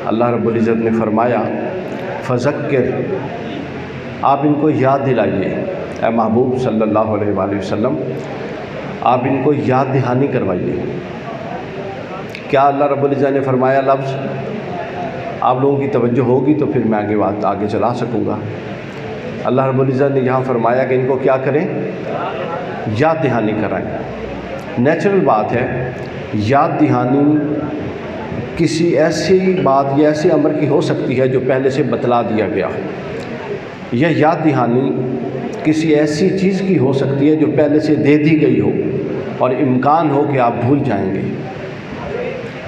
اللہ رب العزت نے فرمایا فذکر، آپ ان کو یاد دلائیے، اے محبوب صلی اللہ علیہ وآلہ وسلم آپ ان کو یاد دہانی کروائیے۔ کیا اللہ رب العزت نے فرمایا لفظ؟ آپ لوگوں کی توجہ ہوگی تو پھر میں آگے چلا سکوں گا۔ اللہ رب العزت نے یہاں فرمایا کہ ان کو کیا کریں؟ یاد دہانی کرائیں۔ نیچرل بات ہے، یاد دہانی کسی ایسی بات یا ایسے امر کی ہو سکتی ہے جو پہلے سے بتلا دیا گیا ہو، یا یاد دہانی کسی ایسی چیز کی ہو سکتی ہے جو پہلے سے دے دی گئی ہو اور امکان ہو کہ آپ بھول جائیں گے۔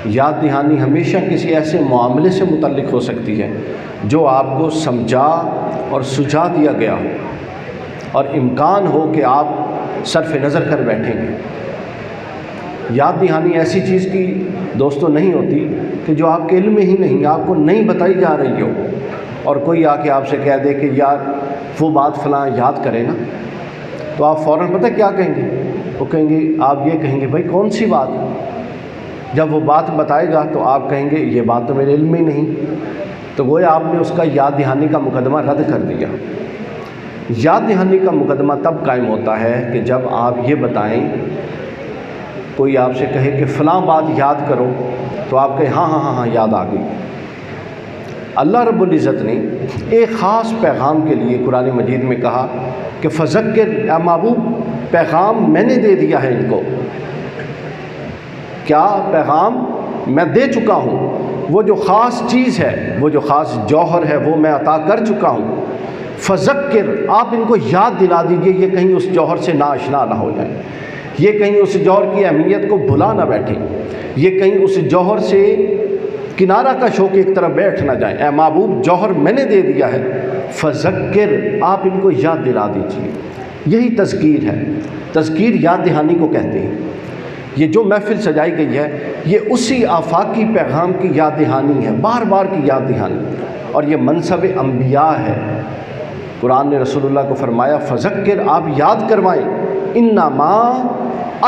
یاد دہانی ہمیشہ کسی ایسے معاملے سے متعلق ہو سکتی ہے جو آپ کو سمجھا اور سجھا دیا گیا ہو اور امکان ہو کہ آپ صرف نظر کر بیٹھیں گے۔ یاد دہانی ایسی چیز کی دوستوں نہیں ہوتی کہ جو آپ کے علم میں ہی نہیں، آپ کو نہیں بتائی جا رہی ہو اور کوئی آ کے آپ سے کہہ دے کہ یار وہ بات فلاں یاد کرے نا، تو آپ فوراً پتہ کیا کہیں گے؟ وہ کہیں گے، آپ یہ کہیں گے بھائی کون سی بات؟ جب وہ بات بتائے گا تو آپ کہیں گے یہ بات تو میرے علم میں ہی نہیں، تو گویا آپ نے اس کا یاد دہانی کا مقدمہ رد کر دیا۔ یاد دہانی کا مقدمہ تب قائم ہوتا ہے کہ جب آپ یہ بتائیں، کوئی آپ سے کہے کہ فلاں بات یاد کرو تو آپ کہیں ہاں ہاں ہاں ہاں یاد آ گئی۔ اللہ رب العزت نے ایک خاص پیغام کے لیے قرآن مجید میں کہا کہ فذکر، اے محبوب پیغام میں نے دے دیا ہے ان کو۔ کیا پیغام میں دے چکا ہوں؟ وہ جو خاص چیز ہے، وہ جو خاص جوہر ہے وہ میں عطا کر چکا ہوں۔ فذکر، آپ ان کو یاد دلا دیجئے، یہ کہیں اس جوہر سے ناآشنا نہ ہو جائیں، یہ کہیں اس جوہر کی اہمیت کو بھلا نہ بیٹھیں، یہ کہیں اس جوہر سے کنارہ کش ہو کے ایک طرف بیٹھ نہ جائیں۔ اے محبوب جوہر میں نے دے دیا ہے، فذکر آپ ان کو یاد دلا دیجئے۔ یہی تذکیر ہے، تذکیر یاد دہانی کو کہتے ہیں۔ یہ جو محفل سجائی گئی ہے یہ اسی آفاقی پیغام کی یاد دہانی ہے، بار بار کی یاد دہانی، اور یہ منصب انبیاء ہے۔ قرآن نے رسول اللہ کو فرمایا فذکر، آپ یاد کروائیں، انما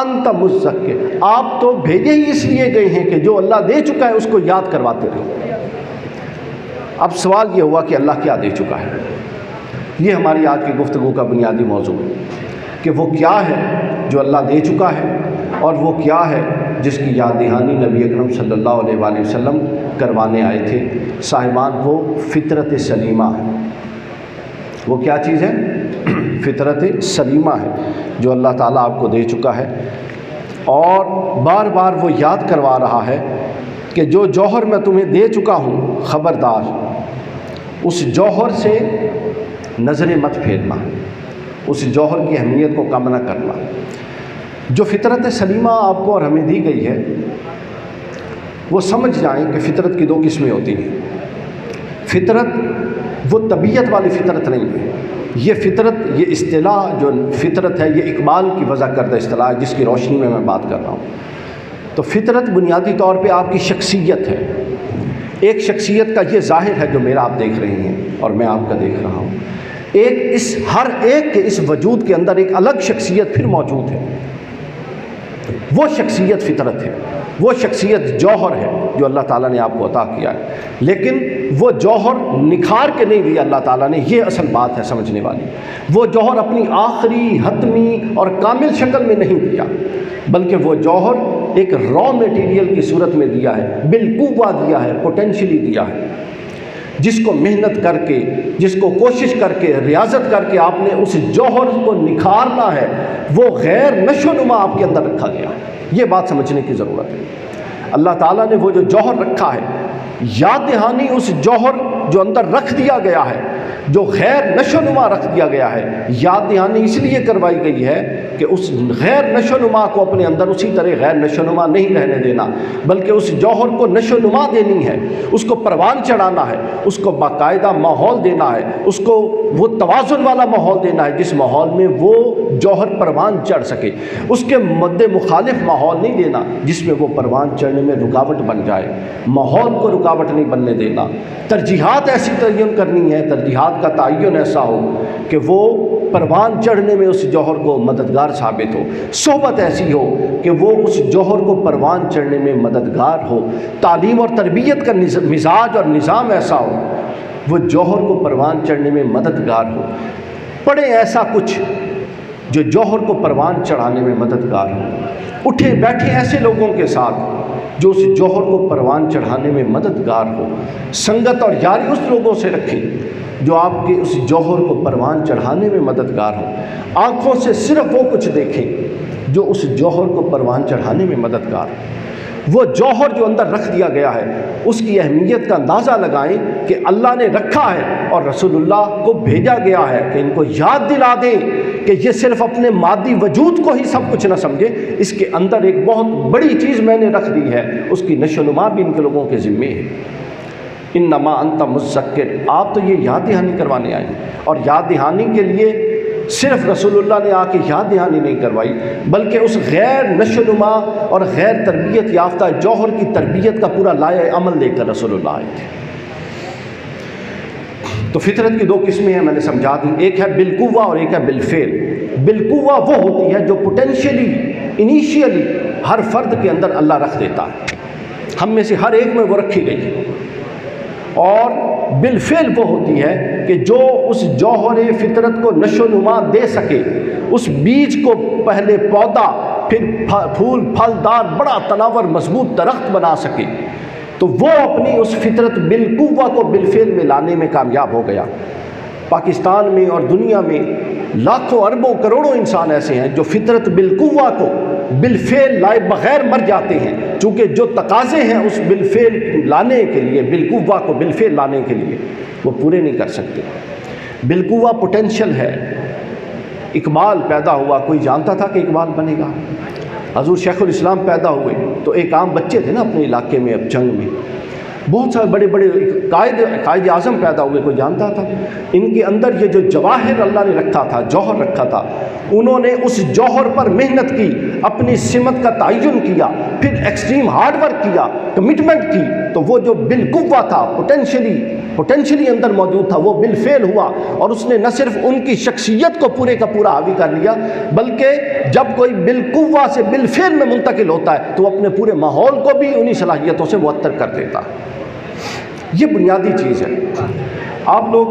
انت مذکر، آپ تو بھیجے ہی اس لیے گئے ہیں کہ جو اللہ دے چکا ہے اس کو یاد کرواتے رہو۔ اب سوال یہ ہوا کہ اللہ کیا دے چکا ہے؟ یہ ہماری آج کی گفتگو کا بنیادی موضوع ہے کہ وہ کیا ہے جو اللہ دے چکا ہے، اور وہ کیا ہے جس کی یاد دہانی نبی اکرم صلی اللہ علیہ وآلہ وسلم کروانے آئے تھے۔ صاحبان، وہ فطرت سلیمہ ہے۔ وہ کیا چیز ہے؟ فطرت سلیمہ ہے جو اللہ تعالیٰ آپ کو دے چکا ہے، اور بار بار وہ یاد کروا رہا ہے کہ جو جوہر میں تمہیں دے چکا ہوں، خبردار اس جوہر سے نظریں مت پھیرنا، اس جوہر کی اہمیت کو کم نہ کرنا۔ جو فطرت سلیمہ آپ کو اور ہمیں دی گئی ہے، وہ سمجھ جائیں کہ فطرت کی دو قسمیں ہوتی ہیں۔ فطرت وہ طبیعت والی فطرت نہیں ہے، یہ فطرت، یہ اصطلاح جو فطرت ہے یہ اقبال کی وضع کردہ اصطلاح ہے جس کی روشنی میں بات کر رہا ہوں۔ تو فطرت بنیادی طور پہ آپ کی شخصیت ہے، ایک شخصیت کا یہ ظاہر ہے جو میرا آپ دیکھ رہے ہیں اور میں آپ کا دیکھ رہا ہوں۔ ہر ایک کے اس وجود کے اندر ایک الگ شخصیت پھر موجود ہے، وہ شخصیت فطرت ہے، وہ شخصیت جوہر ہے جو اللہ تعالیٰ نے آپ کو عطا کیا ہے، لیکن وہ جوہر نکھار کے نہیں دیا اللہ تعالیٰ نے، یہ اصل بات ہے سمجھنے والی۔ وہ جوہر اپنی آخری، حتمی اور کامل شکل میں نہیں دیا، بلکہ وہ جوہر ایک را میٹیریل کی صورت میں دیا ہے، بالقوہ دیا ہے، پوٹینشلی دیا ہے، جس کو محنت کر کے، جس کو کوشش کر کے، ریاضت کر کے آپ نے اس جوہر کو نکھارنا ہے، وہ غیر نشو و نما آپ کے اندر رکھا گیا۔ یہ بات سمجھنے کی ضرورت ہے۔ اللہ تعالیٰ نے وہ جو جوہر رکھا ہے، یاد دہانی اس جوہر جو اندر رکھ دیا گیا ہے، جو غیر نشو و نما رکھ دیا گیا ہے، یاد دہانی اس لیے کروائی گئی ہے کہ اس غیر نشو و نما کو اپنے اندر اسی طرح غیر نشو و نما نہیں رہنے دینا، بلکہ اس جوہر کو نشو و نما دینی ہے، اس کو پروان چڑھانا ہے، اس کو باقاعدہ ماحول دینا ہے، اس کو وہ توازن والا ماحول دینا ہے جس ماحول میں وہ جوہر پروان چڑھ سکے۔ اس کے مد مخالف ماحول نہیں دینا جس میں وہ پروان چڑھنے میں رکاوٹ بن جائے، ماحول کو رکاوٹ نہیں بننے دینا، ترجیحات ترجیحات ایسی تعین کرنی ہے، ترجیحات کا تعین ایسا ہو کہ وہ پروان چڑھنے میں اس جوہر کو مددگار ثابت ہو، صحبت ایسی ہو کہ وہ اس جوہر کو پروان چڑھنے میں مددگار ہو، تعلیم اور تربیت کا مزاج اور نظام ایسا ہو وہ جوہر کو پروان چڑھنے میں مددگار ہو، پڑھیں ایسا کچھ جو جوہر کو پروان چڑھانے میں مددگار ہو، اٹھیں بیٹھیں ایسے لوگوں کے ساتھ جو اس جوہر کو پروان چڑھانے میں مددگار ہو، سنگت اور یاری اس لوگوں سے رکھیں جو آپ کے اس جوہر کو پروان چڑھانے میں مددگار ہو، آنکھوں سے صرف وہ کچھ دیکھیں جو اس جوہر کو پروان چڑھانے میں مددگار ہو، وہ جوہر جو اندر رکھ دیا گیا ہے اس کی اہمیت کا اندازہ لگائیں کہ اللہ نے رکھا ہے اور رسول اللہ کو بھیجا گیا ہے کہ ان کو یاد دلا دیں کہ یہ صرف اپنے مادی وجود کو ہی سب کچھ نہ سمجھے، اس کے اندر ایک بہت بڑی چیز میں نے رکھ دی ہے، اس کی نشو و نما بھی ان کے لوگوں کے ذمے ہے۔ انما انت مذکر، آپ تو یہ یاد دہانی کروانے آئے ہیں، اور یاد دہانی کے لیے صرف رسول اللہ نے آ کے یاد دہانی نہیں کروائی بلکہ اس غیر نشو و نما اور غیر تربیت یافتہ جوہر کی تربیت کا پورا لائحہ عمل لے کر رسول اللہ آئے تھے۔ تو فطرت کی دو قسمیں ہیں، میں نے سمجھا دی، ایک ہے بالقوہ اور ایک ہے بالفعل۔ بالقوہ وہ ہوتی ہے جو پوٹینشیلی انیشیلی ہر فرد کے اندر اللہ رکھ دیتا ہے، ہم میں سے ہر ایک میں وہ رکھی گئی ہے، اور بالفعل وہ ہوتی ہے کہ جو اس جوہر فطرت کو نشو و نما دے سکے، اس بیج کو پہلے پودا پھر پھول پھلدار بڑا تناور مضبوط درخت بنا سکے، تو وہ اپنی اس فطرت بالقوہ کو بالفعل میں لانے میں کامیاب ہو گیا۔ پاکستان میں اور دنیا میں لاکھوں اربوں کروڑوں انسان ایسے ہیں جو فطرت بالقوہ کو بالفعل لائے بغیر مر جاتے ہیں، چونکہ جو تقاضے ہیں اس بالفعل لانے کے لیے، بالقوہ کو بالفعل لانے کے لیے وہ پورے نہیں کر سکتے۔ بالقوہ پوٹینشل ہے، اقبال پیدا ہوا، کوئی جانتا تھا کہ اقبال بنے گا؟ حضور شیخ الاسلام پیدا ہوئے تو ایک عام بچے تھے نا اپنے علاقے میں، اب جنگ میں بہت سارے بڑے بڑے قائد اعظم پیدا ہوئے، کوئی جانتا تھا؟ ان کے اندر یہ جو جواہر اللہ نے رکھا تھا، جوہر رکھا تھا، انہوں نے اس جوہر پر محنت کی، اپنی سمت کا تعین کیا، پھر ایکسٹریم ہارڈ ورک کیا، کمٹمنٹ کی، تو وہ جو بالقوہ تھا پوٹینشلی اندر موجود تھا وہ بالفعل ہوا، اور اس نے نہ صرف ان کی شخصیت کو پورے کا پورا حاوی کر لیا بلکہ جب کوئی بالقوہ سے بالفعل میں منتقل ہوتا ہے تو اپنے پورے ماحول کو بھی انہی صلاحیتوں سے معطر کر دیتا ہے۔ یہ بنیادی چیز ہے۔ آپ لوگ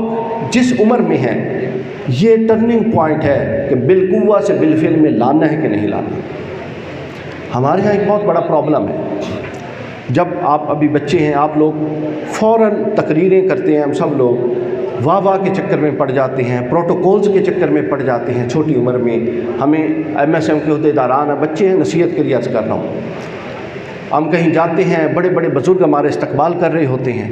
جس عمر میں ہیں یہ ٹرننگ پوائنٹ ہے کہ بالقوہ سے بالفعل میں لانا ہے کہ نہیں لانا۔ ہمارے ہاں ایک بہت بڑا پرابلم ہے، جب آپ ابھی بچے ہیں آپ لوگ فوراً تقریریں کرتے ہیں، ہم سب لوگ واہ کے چکر میں پڑ جاتے ہیں، پروٹوکولز کے چکر میں پڑ جاتے ہیں چھوٹی عمر میں۔ ہمیں ایم کے عہدیداران بچے ہیں، نصیحت کے لیے عرض کر رہا ہوں، ہم کہیں جاتے ہیں، بڑے بڑے بزرگ ہمارے استقبال کر رہے ہوتے ہیں،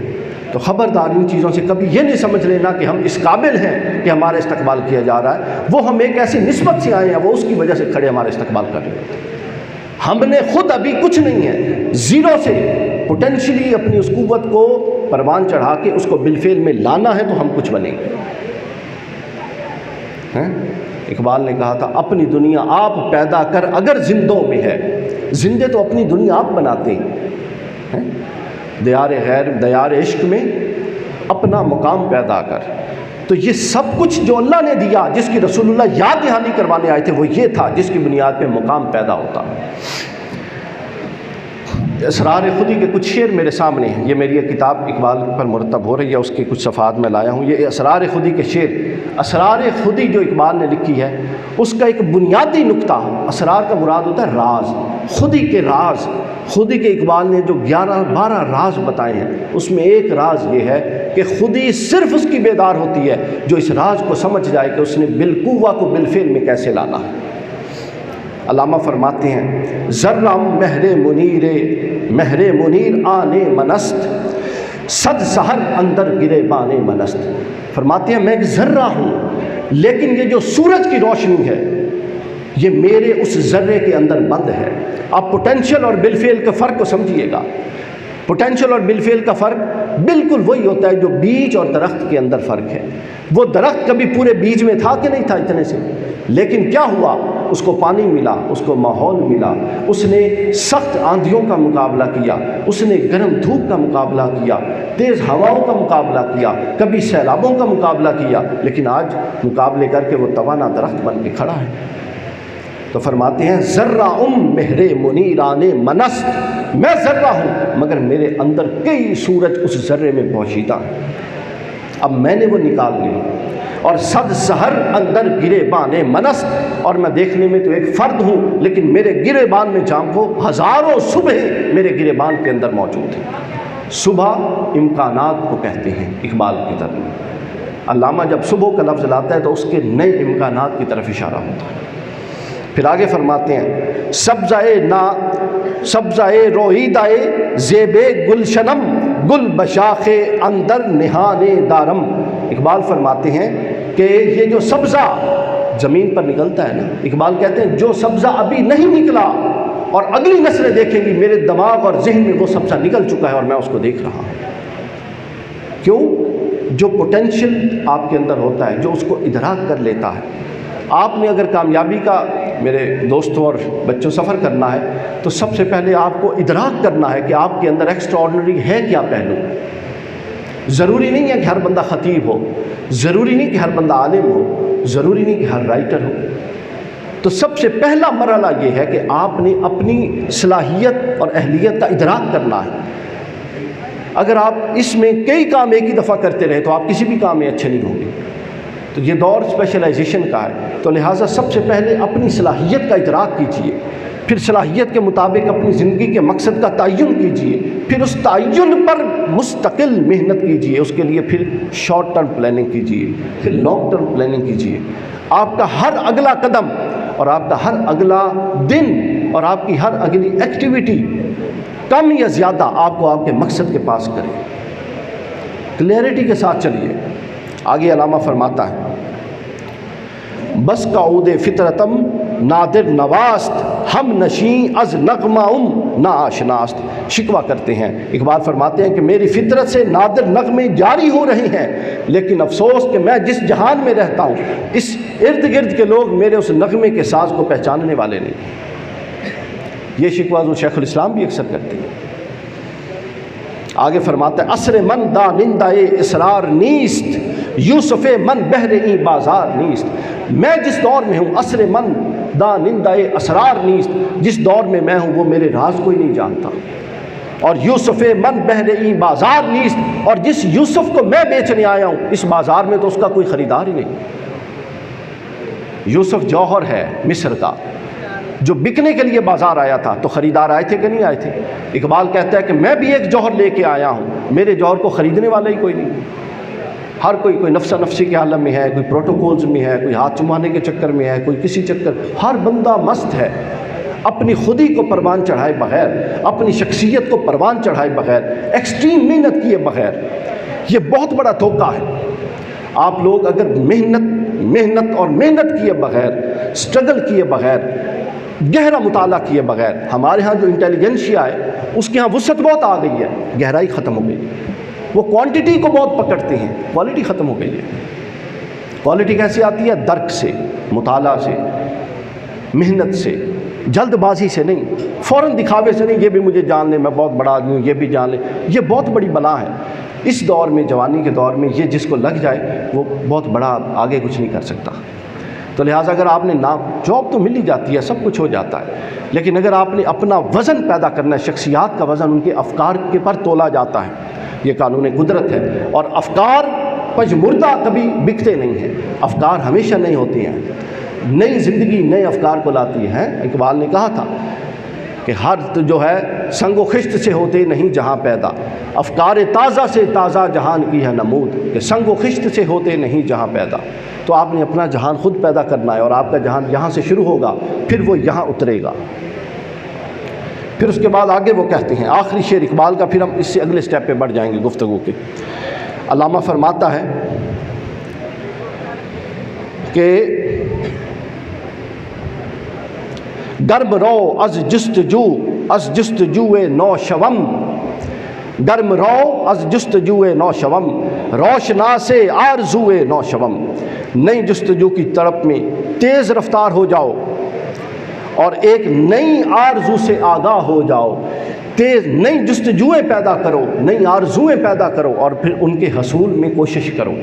تو خبردار ان چیزوں سے کبھی یہ نہیں سمجھ لینا کہ ہم اس قابل ہیں کہ ہمارا استقبال کیا جا رہا ہے، وہ ہم ایک ایسی نسبت سے آئے ہیں، وہ اس کی وجہ سے کھڑے ہمارا استقبال کر رہے ہوتے ہیں۔ ہم نے خود ابھی کچھ نہیں ہے، زیرو سے پوٹینشلی اپنی اس قوت کو پروان چڑھا کے اس کو بالفعل میں لانا ہے تو ہم کچھ بنیں گے۔ اقبال نے کہا تھا اپنی دنیا آپ پیدا کر اگر زندوں میں ہے، زندے تو اپنی دنیا آپ بناتے ہیں، دیار عشق میں اپنا مقام پیدا کر۔ تو یہ سب کچھ جو اللہ نے دیا، جس کی رسول اللہ یاد دہانی کروانے آئے تھے، وہ یہ تھا جس کی بنیاد پہ مقام پیدا ہوتا۔ اسرار خودی کے کچھ شعر میرے سامنے ہیں، یہ میری ایک کتاب اقبال پر مرتب ہو رہی ہے، اس کے کچھ صفحات میں لایا ہوں۔ یہ اسرار خودی کے شعر، اسرار خودی جو اقبال نے لکھی ہے اس کا ایک بنیادی نقطہ، اسرار کا مراد ہوتا ہے راز، خودی کے راز، خودی کے اقبال نے جو 11-12 راز بتائے ہیں، اس میں ایک راز یہ ہے کہ خودی صرف اس کی بیدار ہوتی ہے جو اس راز کو سمجھ جائے کہ اس نے بالقوہ کو بالفعل میں کیسے لانا ہے۔ علامہ فرماتے ہیں ذرم مہر منیر آنے منست، صد سحر اندر گرے بانے منست۔ فرماتے ہیں میں ایک ذرہ ہوں، لیکن یہ جو سورج کی روشنی ہے یہ میرے اس ذرے کے اندر بند ہے۔ آپ پوٹینشل اور بالفعل کے فرق کو سمجھیے گا۔ پوٹینشل اور بالفعل کا فرق بالکل وہی ہوتا ہے جو بیج اور درخت کے اندر فرق ہے۔ وہ درخت کبھی پورے بیج میں تھا کہ نہیں تھا اتنے سے، لیکن کیا ہوا اس کو پانی ملا، اس کو ماحول ملا، اس نے سخت آندھیوں کا مقابلہ کیا، اس نے گرم دھوپ کا مقابلہ کیا، تیز ہواؤں کا مقابلہ کیا، کبھی سیلابوں کا مقابلہ کیا، لیکن آج مقابلے کر کے وہ توانا درخت بن کے کھڑا ہے۔ تو فرماتے ہیں ذرہ مہر منیران منست، میں ذرہ ہوں مگر میرے اندر کئی سورج اس ذرے میں پوشیدہ ہیں، اب میں نے وہ نکال لی۔ اور صد سحر اندر گریبان منست، اور میں دیکھنے میں تو ایک فرد ہوں لیکن میرے گریبان میں جانکو ہزاروں صبح میرے گریبان کے اندر موجود ہیں۔ صبح امکانات کو کہتے ہیں اقبال کی طرف۔ علامہ جب صبح کا لفظ لاتا ہے تو اس کے نئے امکانات کی طرف اشارہ ہوتا ہے۔ پھر آگے فرماتے ہیں سبزائے رویدائے زیب گلشنم، گل بشاخ اندر نہانے دارم۔ اقبال فرماتے ہیں کہ یہ جو سبزہ زمین پر نکلتا ہے نا، اقبال کہتے ہیں جو سبزہ ابھی نہیں نکلا اور اگلی نسلیں دیکھیں گی، میرے دماغ اور ذہن میں وہ سبزہ نکل چکا ہے اور میں اس کو دیکھ رہا ہوں۔ کیوں؟ جو پوٹینشل آپ کے اندر ہوتا ہے، جو اس کو ادراک کر لیتا ہے۔ آپ نے اگر کامیابی کا، میرے دوستوں اور بچوں، سفر کرنا ہے تو سب سے پہلے آپ کو ادراک کرنا ہے کہ آپ کے اندر ایکسٹرا آرڈنری ہے کیا پہلو۔ ضروری نہیں ہے کہ ہر بندہ خطیب ہو، ضروری نہیں کہ ہر بندہ عالم ہو، ضروری نہیں کہ ہر رائٹر ہو۔ تو سب سے پہلا مرحلہ یہ ہے کہ آپ نے اپنی صلاحیت اور اہلیت کا ادراک کرنا ہے۔ اگر آپ اس میں کئی کام ایک ہی دفعہ کرتے رہے تو آپ کسی بھی کام میں اچھے نہیں ہوں گے۔ تو یہ دور اسپیشلائزیشن کا ہے، تو لہٰذا سب سے پہلے اپنی صلاحیت کا ادراک کیجئے، پھر صلاحیت کے مطابق اپنی زندگی کے مقصد کا تعین کیجئے، پھر اس تعین پر مستقل محنت کیجئے، اس کے لیے پھر شارٹ ٹرم پلاننگ کیجئے، پھر لانگ ٹرم پلاننگ کیجئے۔ آپ کا ہر اگلا قدم اور آپ کا ہر اگلا دن اور آپ کی ہر اگلی ایکٹیویٹی کم یا زیادہ آپ کو آپ کے مقصد کے پاس کرے، کلیئرٹی کے ساتھ چلیے۔ آگے علامہ فرماتا ہے بس قعود فطرتم نادر نواست، ہم نشیں از نغمہ نا آشناست۔ شکوہ کرتے ہیں، اقبال فرماتے ہیں کہ میری فطرت سے نادر نغمے جاری ہو رہے ہیں، لیکن افسوس کہ میں جس جہان میں رہتا ہوں اس ارد گرد کے لوگ میرے اس نغمے کے ساز کو پہچاننے والے نہیں۔ یہ شکوہ جو شیخ الاسلام بھی اکثر کرتے ہیں۔ آگے فرماتا ہے عصر من دانندہ اسرار نیست، یوسف من بہر ای بازار نیست۔ میں جس دور میں ہوں، عصر من دانندہ اسرار نیست، جس دور میں میں ہوں وہ میرے راز کوئی نہیں جانتا، اور یوسف من بہر ای بازار نیست، اور جس یوسف کو میں بیچنے آیا ہوں اس بازار میں تو اس کا کوئی خریدار ہی نہیں۔ یوسف جوہر ہے مصر کا، جو بکنے کے لیے بازار آیا تھا، تو خریدار آئے تھے کہ نہیں آئے تھے؟ اقبال کہتا ہے کہ میں بھی ایک جوہر لے کے آیا ہوں، میرے جوہر کو خریدنے والا ہی کوئی نہیں۔ ہر کوئی نفسہ نفسی کے عالم میں ہے، کوئی پروٹوکولز میں ہے، کوئی ہاتھ چمانے کے چکر میں ہے، کوئی کسی چکر، ہر بندہ مست ہے اپنی خودی کو پروان چڑھائے بغیر، اپنی شخصیت کو پروان چڑھائے بغیر، ایکسٹریم محنت کیے بغیر۔ یہ بہت بڑا دھوکہ ہے۔ آپ لوگ اگر محنت کیے بغیر، سٹرگل کیے بغیر، گہرا مطالعہ کیے بغیر، ہمارے ہاں جو انٹیلیجنشیا ہے اس کے ہاں وسعت بہت آ گئی ہے، گہرائی ختم ہو گئی، وہ کوانٹٹی کو بہت پکڑتے ہیں، کوالٹی ختم ہو گئی ہے۔ کوالٹی کیسے آتی ہے؟ درک سے، مطالعہ سے، محنت سے، جلد بازی سے نہیں، فوراً دکھاوے سے نہیں، یہ بھی مجھے جان لے میں بہت بڑا آدمی ہوں، یہ بھی جان لے۔ یہ بہت بڑی بلا ہے اس دور میں، جوانی کے دور میں۔ یہ جس کو لگ جائے وہ بہت بڑا آگے کچھ نہیں کر سکتا۔ تو لہٰذا اگر آپ نے جاب تو مل ہی جاتی ہے، سب کچھ ہو جاتا ہے، لیکن اگر آپ نے اپنا وزن پیدا کرنا ہے، شخصیات کا وزن ان کے افکار کے پر تولا جاتا ہے، یہ قانون قدرت ہے۔ اور افکار پجمردہ کبھی بکتے نہیں ہیں، افکار ہمیشہ نہیں ہوتے ہیں، نئی زندگی نئے افکار کو لاتی ہے۔ اقبال نے کہا تھا کہ ہر جو ہے سنگ و خشت سے ہوتے نہیں جہاں پیدا، افکار تازہ سے تازہ جہان کی ہے نمود، کہ سنگ و خشت سے ہوتے نہیں جہاں پیدا۔ تو آپ نے اپنا جہان خود پیدا کرنا ہے، اور آپ کا جہان یہاں سے شروع ہوگا، پھر وہ یہاں اترے گا۔ پھر اس کے بعد آگے وہ کہتے ہیں، آخری شعر اقبال کا، پھر ہم اس سے اگلے سٹیپ پہ بڑھ جائیں گے گفتگو کے۔ علامہ فرماتا ہے کہ گرم رو از جستجوے نو شوم، گرم رو از جستجوے نو شوم، روشناس آرزوے نو شوم۔ نئی جستجو کی طرف میں تیز رفتار ہو جاؤ، اور ایک نئی آرزو سے آگاہ ہو جاؤ، تیز نئی جستجوئیں پیدا کرو، نئی آرزویں پیدا کرو اور پھر ان کے حصول میں کوشش کرو۔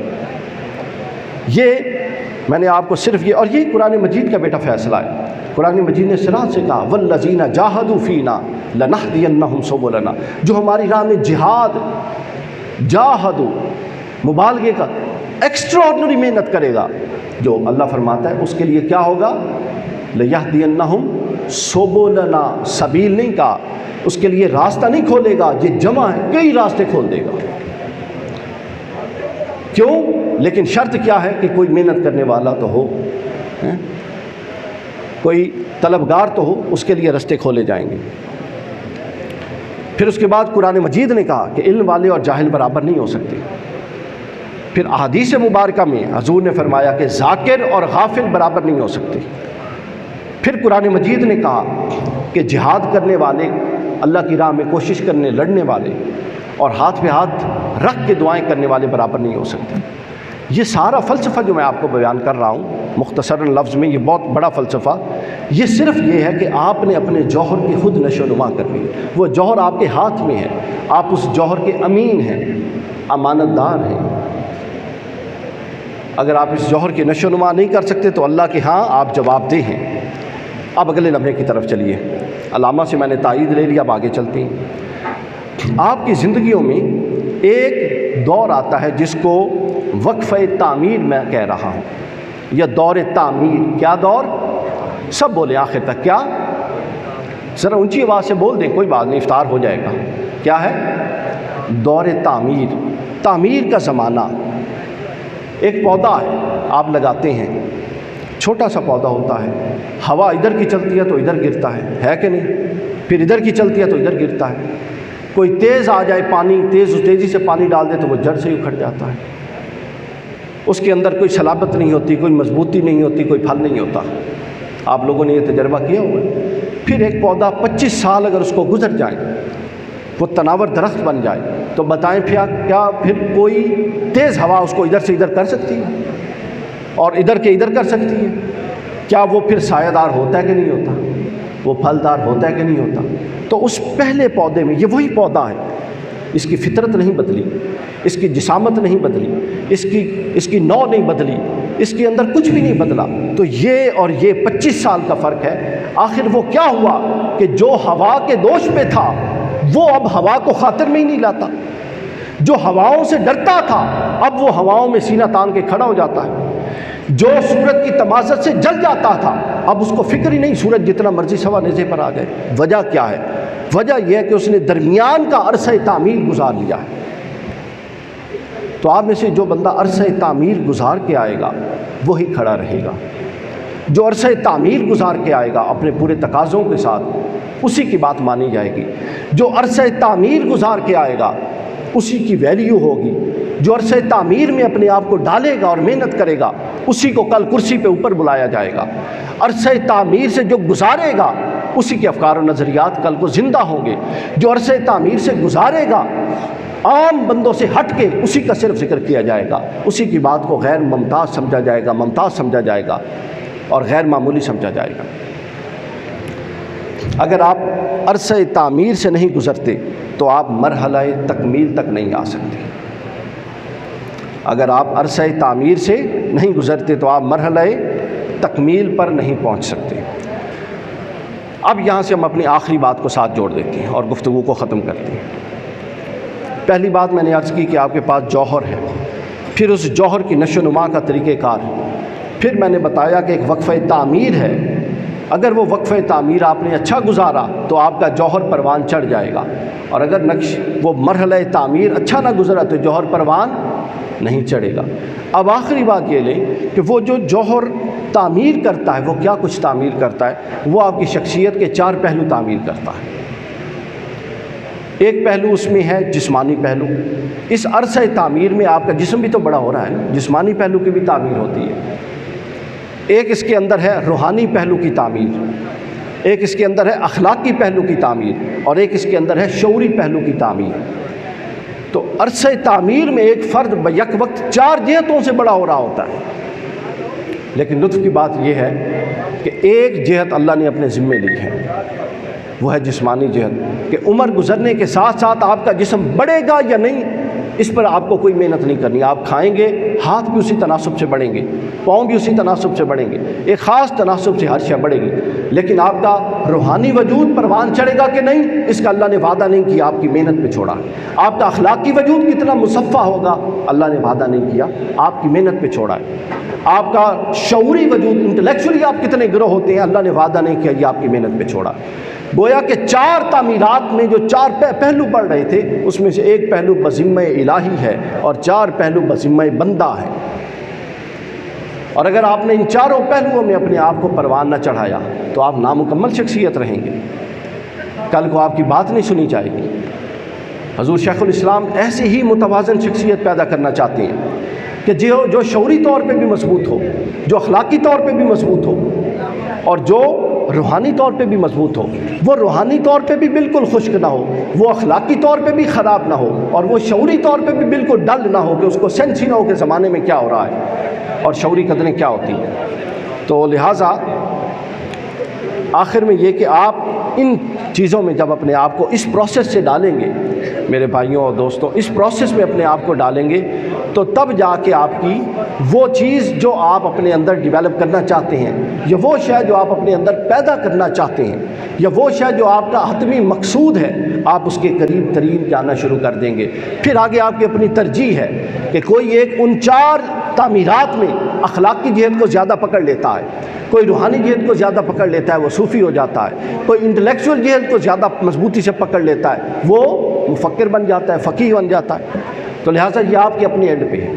یہ میں نے آپ کو صرف یہ، اور یہ قرآن مجید کا بیٹا فیصلہ ہے۔ قرآن مجید نے صراحت سے کہا والذین جاہدوا فینا لنہدینہم سبلنا، جو ہماری راہ میں جہاد، جاہدوا مبالغے کا ایکسٹراڈنری محنت کرے گا، جو اللہ فرماتا ہے اس کے لیے کیا ہوگا، لیہدینہم سبلنا، سبیل نہیں کہا، اس کے لیے راستہ نہیں کھولے گا، یہ جمع ہے، کئی راستے کھول دے گا۔ کیوں؟ لیکن شرط کیا ہے کہ کوئی محنت کرنے والا تو ہو، کوئی طلبگار تو ہو، اس کے لیے راستے کھولے جائیں گے۔ پھر اس کے بعد قرآن مجید نے کہا کہ علم والے اور جاہل برابر نہیں ہو سکتے۔ پھر احادیث مبارکہ میں حضور نے فرمایا کہ ذاکر اور غافل برابر نہیں ہو سکتے۔ پھر قرآن مجید نے کہا کہ جہاد کرنے والے، اللہ کی راہ میں کوشش کرنے لڑنے والے اور ہاتھ پہ ہاتھ رکھ کے دعائیں کرنے والے برابر نہیں ہو سکتے۔ یہ سارا فلسفہ جو میں آپ کو بیان کر رہا ہوں مختصراً لفظ میں، یہ بہت بڑا فلسفہ، یہ صرف یہ ہے کہ آپ نے اپنے جوہر کی خود نشو و نما کرنی ہے۔ وہ جوہر آپ کے ہاتھ میں ہے، آپ اس جوہر کے امین ہیں، امانت دار ہیں۔ اگر آپ اس جوہر کی نشو و نما نہیں کر سکتے تو اللہ کے ہاں آپ جواب دہ ہیں۔ اب اگلے لمحے کی طرف چلیے، علامہ سے میں نے تائید لے لیا، اب آگے چلتے ہیں۔ آپ کی زندگیوں میں ایک دور آتا ہے جس کو وقفہ تعمیر میں کہہ رہا ہوں، یا دور تعمیر۔ کیا دور؟ سب بولیں آخر تک، کیا؟ ذرا اونچی آواز سے بول دیں، کوئی بات نہیں، افطار ہو جائے گا۔ کیا ہے؟ دور تعمیر، تعمیر کا زمانہ۔ ایک پودا ہے، آپ لگاتے ہیں، چھوٹا سا پودا ہوتا ہے، ہوا ادھر کی چلتی ہے تو ادھر گرتا ہے کہ نہیں؟ پھر ادھر کی چلتی ہے تو ادھر گرتا ہے۔ کوئی تیز آ جائے پانی، تیزی سے پانی ڈال دے تو وہ جڑ سے ہی اکھڑ جاتا ہے۔ اس کے اندر کوئی صلابت نہیں ہوتی، کوئی مضبوطی نہیں ہوتی، کوئی پھل نہیں ہوتا۔ آپ لوگوں نے یہ تجربہ کیا ہوا ہے۔ پھر ایک پودا 25 سال اگر اس کو گزر جائیں، وہ تناور درخت بن جائے، تو بتائیں کیا پھر کوئی تیز ہوا اس کو ادھر سے ادھر کر سکتی ہے اور ادھر کے ادھر کر سکتی ہے؟ کیا وہ پھر سایہ دار ہوتا ہے کہ نہیں ہوتا؟ وہ پھلدار ہوتا ہے کہ نہیں ہوتا؟ تو اس پہلے پودے میں، یہ وہی پودا ہے، اس کی فطرت نہیں بدلی، اس کی جسامت نہیں بدلی، اس کی نوع نہیں بدلی، اس کے اندر کچھ بھی نہیں بدلا۔ تو یہ اور یہ 25 سال کا فرق ہے۔ آخر وہ کیا ہوا کہ جو ہوا کے دوش پہ تھا وہ اب ہوا کو خاطر میں ہی نہیں لاتا، جو ہواؤں سے ڈرتا تھا اب وہ ہواؤں میں سینہ تان کے کھڑا ہو جاتا ہے، جو سورج کی تمازت سے جل جاتا تھا اب اس کو فکر ہی نہیں سورج جتنا مرضی سوا نیزے پر آ جائے۔ وجہ کیا ہے؟ وجہ یہ ہے کہ اس نے درمیان کا عرصہ تعمیر گزار لیا ہے۔ تو آپ میں سے جو بندہ عرصہ تعمیر گزار کے آئے گا وہی کھڑا رہے گا۔ جو عرصہ تعمیر گزار کے آئے گا اپنے پورے تقاضوں کے ساتھ، اسی کی بات مانی جائے گی۔ جو عرصہ تعمیر گزار کے آئے گا اسی کی ویلیو ہوگی۔ جو عرصہ تعمیر میں اپنے آپ کو ڈالے گا اور محنت کرے گا اسی کو کل کرسی پہ اوپر بلایا جائے گا۔ عرصہ تعمیر سے جو گزارے گا اسی کے افکار و نظریات کل کو زندہ ہوں گے۔ جو عرصہ تعمیر سے گزارے گا عام بندوں سے ہٹ کے اسی کا صرف ذکر کیا جائے گا، اسی کی بات کو غیر ممتاز سمجھا جائے گا، ممتاز سمجھا جائے گا اور غیر معمولی سمجھا جائے گا۔ اگر آپ عرصہ تعمیر سے نہیں گزرتے تو آپ مرحلہ تکمیل تک نہیں آ سکتے۔ اگر آپ عرصہ تعمیر سے نہیں گزرتے تو آپ مرحلہ تکمیل پر نہیں پہنچ سکتے۔ اب یہاں سے ہم اپنی آخری بات کو ساتھ جوڑ دیتے ہیں اور گفتگو کو ختم کرتے ہیں۔ پہلی بات میں نے عرض کی کہ آپ کے پاس جوہر ہے، پھر اس جوہر کی نشو و نما کا طریقہ کار ہے، پھر میں نے بتایا کہ ایک وقفہ تعمیر ہے۔ اگر وہ وقفہ تعمیر آپ نے اچھا گزارا تو آپ کا جوہر پروان چڑھ جائے گا، اور اگر وہ مرحلہ تعمیر اچھا نہ گزرا تو جوہر پروان نہیں چڑھے گا۔ اب آخری بات یہ لیں کہ وہ جو جوہر تعمیر کرتا ہے وہ کیا کچھ تعمیر کرتا ہے؟ وہ آپ کی شخصیت کے 4 پہلو تعمیر کرتا ہے۔ ایک پہلو اس میں ہے جسمانی پہلو۔ اس عرصہ تعمیر میں آپ کا جسم بھی تو بڑا ہو رہا ہے، جسمانی پہلو کی بھی تعمیر ہوتی ہے۔ ایک اس کے اندر ہے روحانی پہلو کی تعمیر، ایک اس کے اندر ہے اخلاقی پہلو کی تعمیر، اور ایک اس کے اندر ہے شعوری پہلو کی تعمیر۔ تو عرصہ تعمیر میں ایک فرد بیک وقت 4 جہتوں سے بڑا ہو رہا ہوتا ہے۔ لیکن لطف کی بات یہ ہے کہ ایک جہت اللہ نے اپنے ذمے لی ہے، وہ ہے جسمانی جہت، کہ عمر گزرنے کے ساتھ ساتھ آپ کا جسم بڑھے گا یا نہیں، اس پر آپ کو کوئی محنت نہیں کرنی۔ آپ کھائیں گے، ہاتھ بھی اسی تناسب سے بڑھیں گے، پاؤں بھی اسی تناسب سے بڑھیں گے، ایک خاص تناسب سے ہر شے بڑھے گی، لیکن آپ کا روحانی وجود پروان چڑھے گا کہ نہیں، اس کا اللہ نے وعدہ نہیں کیا، آپ کی محنت پہ چھوڑا۔ آپ کا اخلاقی وجود کتنا مصفہ ہوگا، اللہ نے وعدہ نہیں کیا، آپ کی محنت پہ چھوڑا ہے۔ آپ کا شعوری وجود، انٹلیکچولی آپ کتنے گرو ہوتے ہیں، اللہ نے وعدہ نہیں کیا، یہ آپ کی محنت پہ چھوڑا۔ گویا کہ 4 تعمیرات میں جو 4 پہلو پڑھ رہے تھے، اس میں سے ایک پہلو بذمہ الہی ہے اور 4 پہلو بذمہ بندہ ہے، اور اگر آپ نے ان 4 پہلوؤں میں اپنے آپ کو پروان نہ چڑھایا تو آپ نامکمل شخصیت رہیں گے، کل کو آپ کی بات نہیں سنی جائے گی۔ حضور شیخ الاسلام ایسی ہی متوازن شخصیت پیدا کرنا چاہتے ہیں کہ جو شعوری طور پہ بھی مضبوط ہو، جو اخلاقی طور پہ بھی مضبوط ہو، اور جو روحانی طور پہ بھی مضبوط ہو۔ وہ روحانی طور پہ بھی بالکل خشک نہ ہو، وہ اخلاقی طور پہ بھی خراب نہ ہو، اور وہ شعوری طور پہ بھی بالکل ڈل نہ ہو کہ اس کو سینس ہی نہ ہو کہ زمانے میں کیا ہو رہا ہے اور شعوری قدریں کیا ہوتی ہیں۔ تو لہٰذا آخر میں یہ کہ آپ ان چیزوں میں جب اپنے آپ کو اس پروسیس سے ڈالیں گے، میرے بھائیوں اور دوستوں، اس پروسیس میں اپنے آپ کو ڈالیں گے تو تب جا کے آپ کی وہ چیز جو آپ اپنے اندر ڈیولپ کرنا چاہتے ہیں، یا وہ شے جو آپ اپنے اندر پیدا کرنا چاہتے ہیں، یا وہ شے جو آپ کا حتمی مقصود ہے، آپ اس کے قریب ترین جانا شروع کر دیں گے۔ پھر آگے آپ کی اپنی ترجیح ہے کہ کوئی ایک ان 4 تعمیرات میں اخلاق کی جہت کو زیادہ پکڑ لیتا ہے، کوئی روحانی جہت کو زیادہ پکڑ لیتا ہے، وہ صوفی ہو جاتا ہے، کوئی انٹلیکچوئل جہت کو زیادہ مضبوطی سے پکڑ لیتا ہے، وہ مفکر بن جاتا ہے، فقیہ بن جاتا ہے۔ تو لہٰذا یہ آپ کے اپنے اینڈ پہ ہے۔